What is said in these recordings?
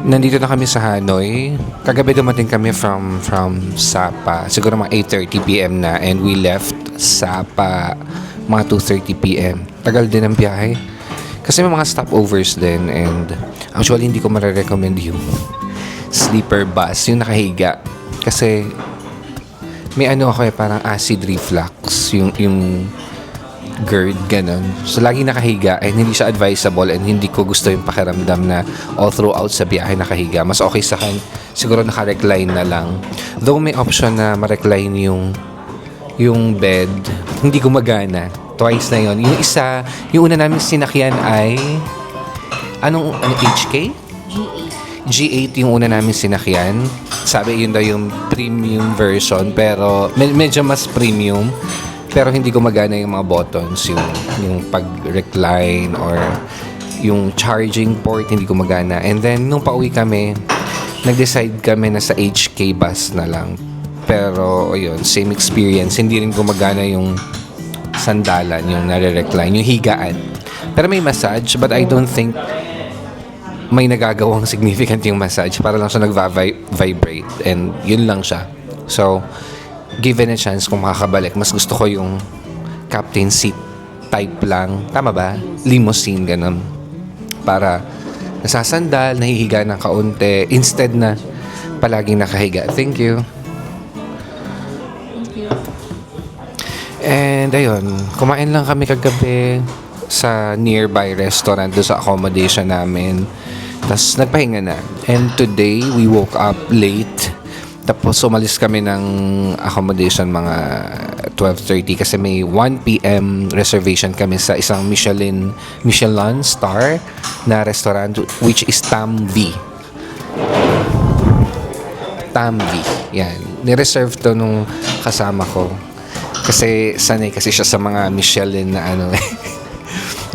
Nandito na kami sa Hanoi. Kagabi dumating kami from Sapa. Siguro mga 8:30 p.m. na, and we left Sapa mga 2:30 p.m. Tagal din ang biyahe. Kasi may mga stopovers din, and actually hindi ko marirecommend yung sleeper bus, yung nakahiga. Kasi may ano ako parang acid reflux, yung GERD, ganun. So, lagi nakahiga and hindi siya advisable, and hindi ko gusto yung pakiramdam na all throughout sa biyahe nakahiga. Mas okay sa akin, siguro naka-recline na lang. Though may option na ma-recline yung bed, hindi gumagana. Twice na yon. Yung isa, yung una namin sinakyan ay anong HK? G8 yung una namin sinakyan. Sabi yun daw yung premium version, pero medyo mas premium. Pero hindi gumagana yung mga buttons, yung pag-recline or yung charging port, hindi gumagana. And then, nung pauwi kami, nag-decide kami na sa HK bus na lang. Pero, yun, same experience. Hindi rin gumagana yung sandalan, yung nare-recline, yung higaan. Pero may massage, but I don't think may nagagawang significant yung massage. Para lang siya nag-vibrate. And yun lang siya. So, given a chance kung makakabalik, mas gusto ko yung captain seat type lang. Tama ba? Limousine, ganun. Para nasasandal, nahihiga ng kaunti, instead na palaging nakahiga. Thank you. And ayun, kumain lang kami kagabi sa nearby restaurant doon sa accommodation namin. Tapos nagpahinga na. And today, we woke up late. Tapos umalis kami ng accommodation mga 12:30 kasi may 1 p.m. reservation kami sa isang Michelin star na restaurant, which is Tam-V. Tam-V. Yan. Nireserve to nung kasama ko. Kasi sanay kasi siya sa mga Michelin na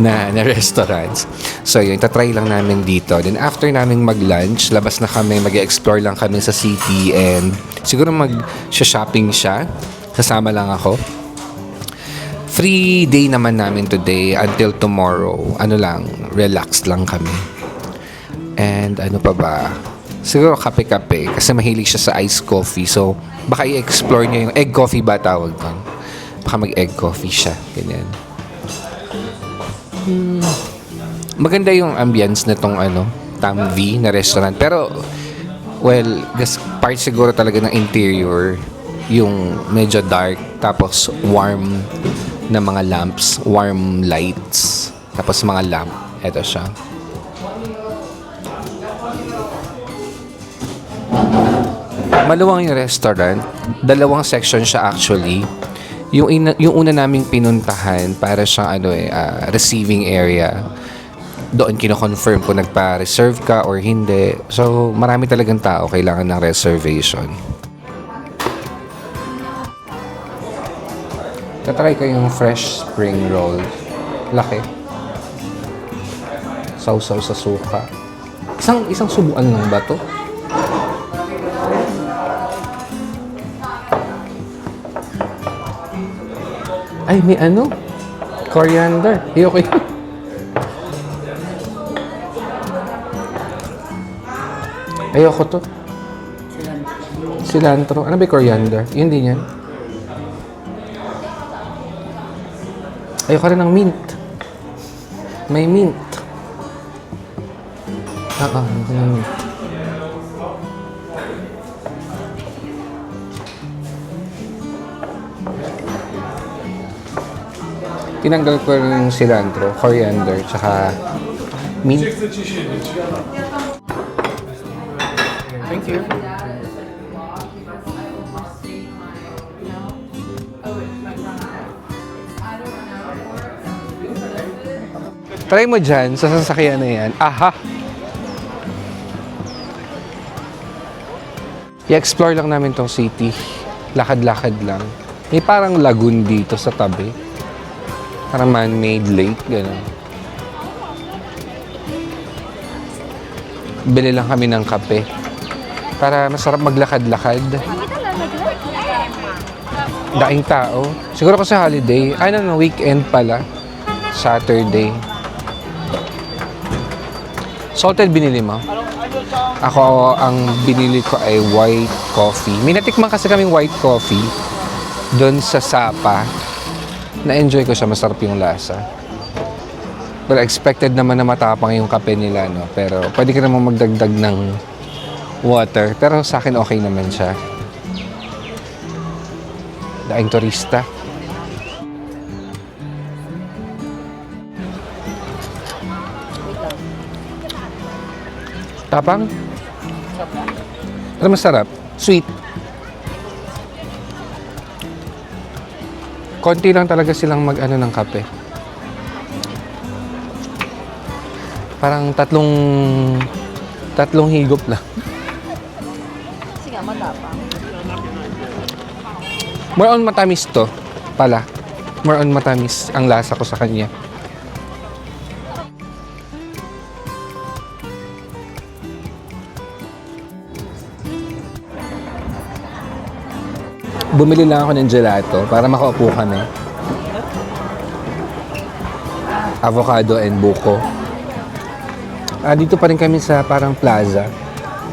na restaurants. So yun, tatry lang namin dito. Then after namin mag-lunch, labas na kami, mag-explore lang kami sa city, and siguro mag-shopping siya. Kasama lang ako. Free day naman namin today until tomorrow. Ano lang, relaxed lang kami. And ano pa ba? Siguro kape-kape kasi mahilig siya sa iced coffee. So baka i-explore niya yung egg coffee ba tawag doon. Baka mag-egg coffee siya. Ganyan. Maganda yung ambience nitong Tam-V na restaurant. Pero, well, this part siguro talaga ng interior, yung medyo dark, tapos warm na mga lamps, warm lights, tapos mga lamp. Eto siya. Maluwang yung restaurant. Dalawang section siya actually. Yung una naming pinuntahan para siyang receiving area. Doon kino-confirm kung nagpa-reserve ka or hindi. So, marami talagang tao kailangan ng reservation. Tatry ko yung fresh spring roll. Laki. Sausaw sa suka. Isang subuan lang ba to? Ay, may coriander. Ayoko yun. Ayoko to. Cilantro. Ano ba yung coriander? Yun din yan. Ayoko rin ng mint. May mint. Ayoko ng mint. Tinanggal ko yung cilantro, coriander, tsaka mint. Thank you. Try mo dyan, sa sasakyan na yan. Aha! I-explore lang namin tong city. Lakad-lakad lang. May parang lagoon dito sa tabi. Parang man-made lake, gano'n. Bili lang kami ng kape. Para masarap maglakad-lakad. Daing tao. Siguro kasi holiday. Ay, no, weekend pala. Saturday. Salted binili mo? Ako, ang binili ko ay white coffee. May natikman kasi kaming white coffee doon sa Sapa. Na-enjoy ko siya. Masarap yung lasa. Well, expected naman na matapang yung kape nila, no? Pero pwede ka naman magdagdag ng water. Pero sa akin, okay naman siya. Daing turista. Tapang? Pero masarap. Sweet. Konti lang talaga silang mag-ano ng kape. Parang tatlong higop lang. Kasi nga, matapang. More on matamis to pala. More on matamis ang lasa ko sa kanya. Bumili lang ako ng gelato para makaupo kami. Avocado and buko. Dito pa rin kami sa parang plaza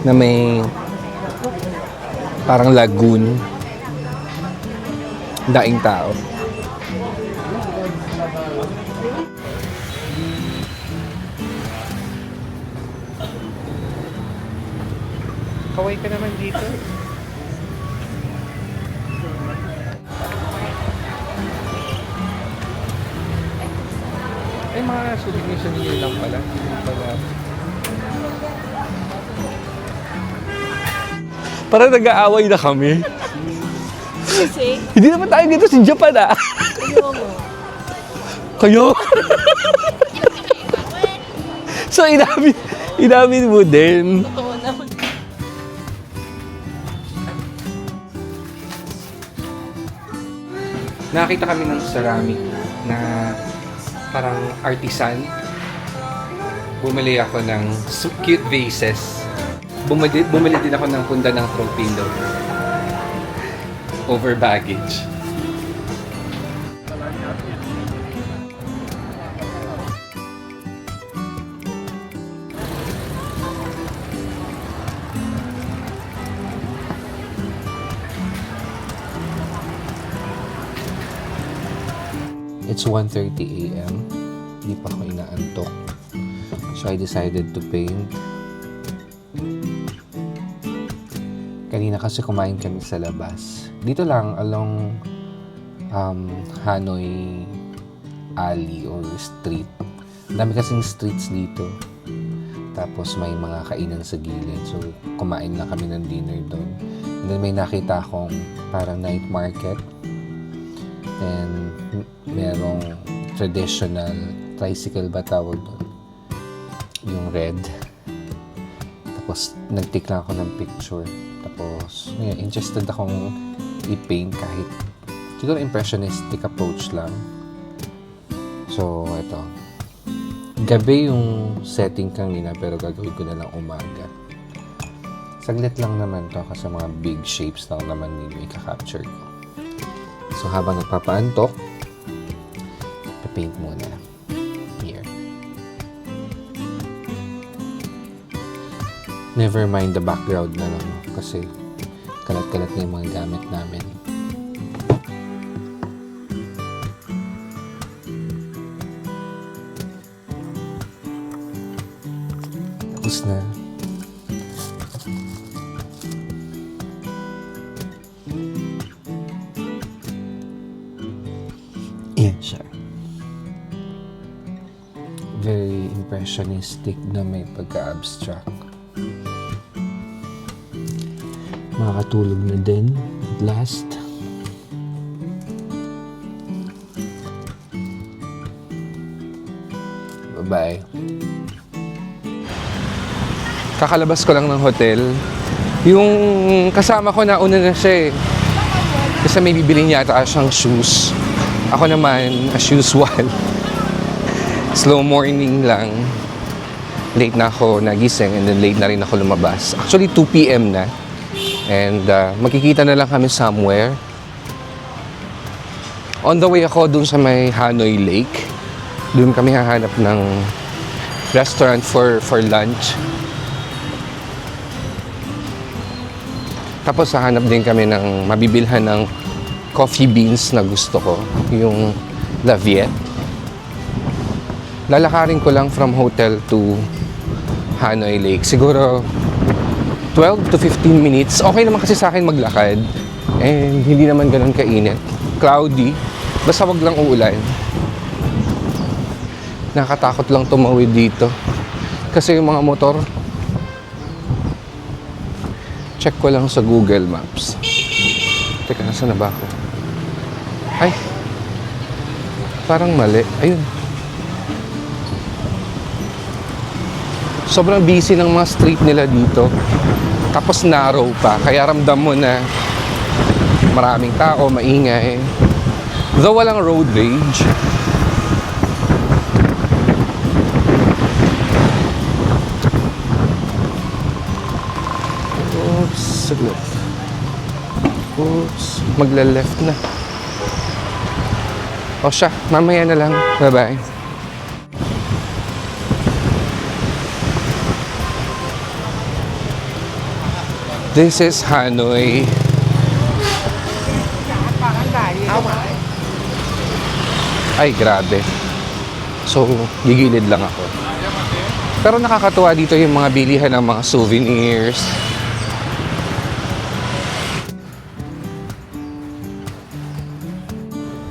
na may parang lagoon. Daing tao. Kaway ka naman dito. Ay, mga souvenir lang pala. Parang nag-aaway na kami. Kasi, Hindi naman tayo dito sa Japan, ah. ayaw mo. Kayo? So, inamin mo din. Totoo naman. Nakakita kami ng ceramic na parang artisan. Bumili ako ng cute vases. Bumili din ako ng punda ng throw pillow. Over baggage. It's 1:30 a.m. Hindi pa ako inaantok. So I decided to paint. Kanina kasi kumain kami sa labas. Dito lang along Hanoi Alley or street. Ang dami kasing streets dito. Tapos may mga kainan sa gilid. So kumain lang kami ng dinner doon. And then may nakita akong parang night market. And merong traditional tricycle ba tawag doon? Yung red. Tapos nag-take lang ako ng picture. Tapos interested akong i-paint kahit siguro impressionistic approach lang. So ito. Gabi yung setting kanina pero gagawin ko na lang umaga. Saglit lang naman to kasi mga big shapes lang naman yung ika-capture ko. So, habang nagpapaantok, paint muna. Here. Never mind the background na lang kasi kalat-kalat na yung mga gamit namin. Tapos na. Yan siya. Very impressionistic na may pagka-abstract. Makakatulog na din at last. Bye-bye. Kakalabas ko lang ng hotel. Yung kasama ko nauna na siya eh. Kasi may bibili niya ata siyang shoes. Ako naman, as usual, slow morning lang. Late na ako nagising and then late na rin ako lumabas. Actually, 2 p.m. na. And magkikita na lang kami somewhere. On the way ako dun sa may Hanoi Lake. Dun kami hahanap ng restaurant for lunch. Tapos hahanap din kami ng mabibilhan ng coffee beans na gusto ko. Yung La Viette. Lalakarin ko lang from hotel to Hanoi Lake. Siguro 12 to 15 minutes. Okay naman kasi sa akin maglakad. And hindi naman ganun kainit. Cloudy. Basta wag lang uulan. Nakatakot lang tumawid dito. Kasi yung mga motor, check ko lang sa Google Maps. Teka, nasa na ba ako? Ay! Parang mali. Ayun. Sobrang busy ng mga street nila dito. Tapos narrow pa. Kaya ramdam mo na maraming tao, maingay. Though walang road rage. Oops, saglit. Oops, magla-left na. O siya, mamaya na lang. Bye-bye. This is Hanoi. Ay, grabe. So, gigilid lang ako. Pero nakakatuwa dito yung mga bilihan ng mga souvenirs.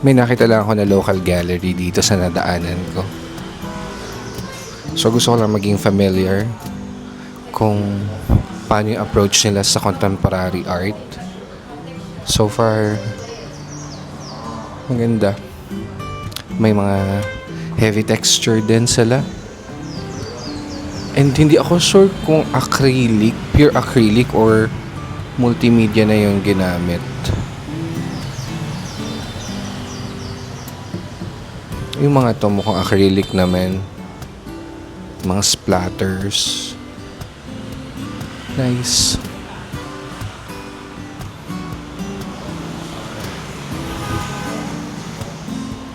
May nakita lang ako na local gallery dito sa nadaanan ko. So gusto ko lang maging familiar kung paano yung approach nila sa contemporary art. So far, maganda. May mga heavy texture din sila. And hindi ako sure kung acrylic, pure acrylic or multimedia na yung ginamit. Yung mga to mukhang acrylic naman. Mga splatters. Nice.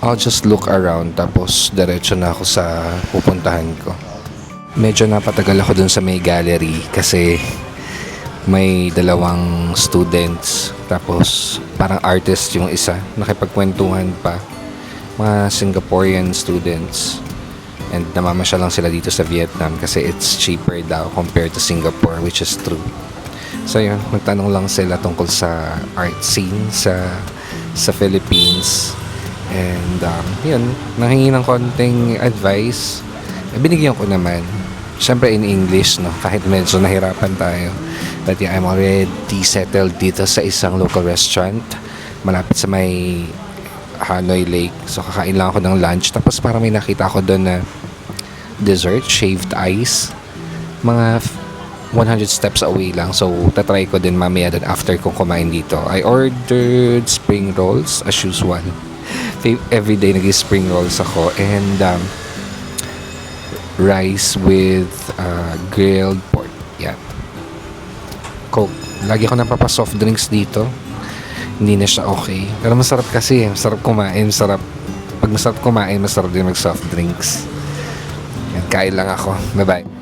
I'll just look around tapos diretso na ako sa pupuntahan ko. Medyo napatagal ako dun sa may gallery kasi may dalawang students tapos parang artist yung isa. Nakipagkwentuhan pa. Mga Singaporean students. And namamasya lang sila dito sa Vietnam kasi it's cheaper daw compared to Singapore, which is true. So yun, magtanong lang sila tungkol sa art scene sa Philippines. And yun, nanghingi ng konting advice. Binigyan ko naman. Siyempre in English, no? Kahit medyo nahirapan tayo. But yeah, I'm already settled dito sa isang local restaurant malapit sa may Hanoi Lake. So kakain lang ako ng lunch. Tapos parang may nakita ako doon na dessert, shaved ice. Mga 100 steps away lang. So tatry ko din mamaya doon after kong kumain dito. I ordered spring rolls as usual. Everyday nag-spring rolls ako. And rice with grilled pork. Yeah. Coke. Lagi ako napapasoft drinks dito. Hindi na siya okay. Pero masarap kasi. Masarap kumain. Pag masarap kumain, masarap din mag soft drinks. Yan, kain lang ako. Bye-bye.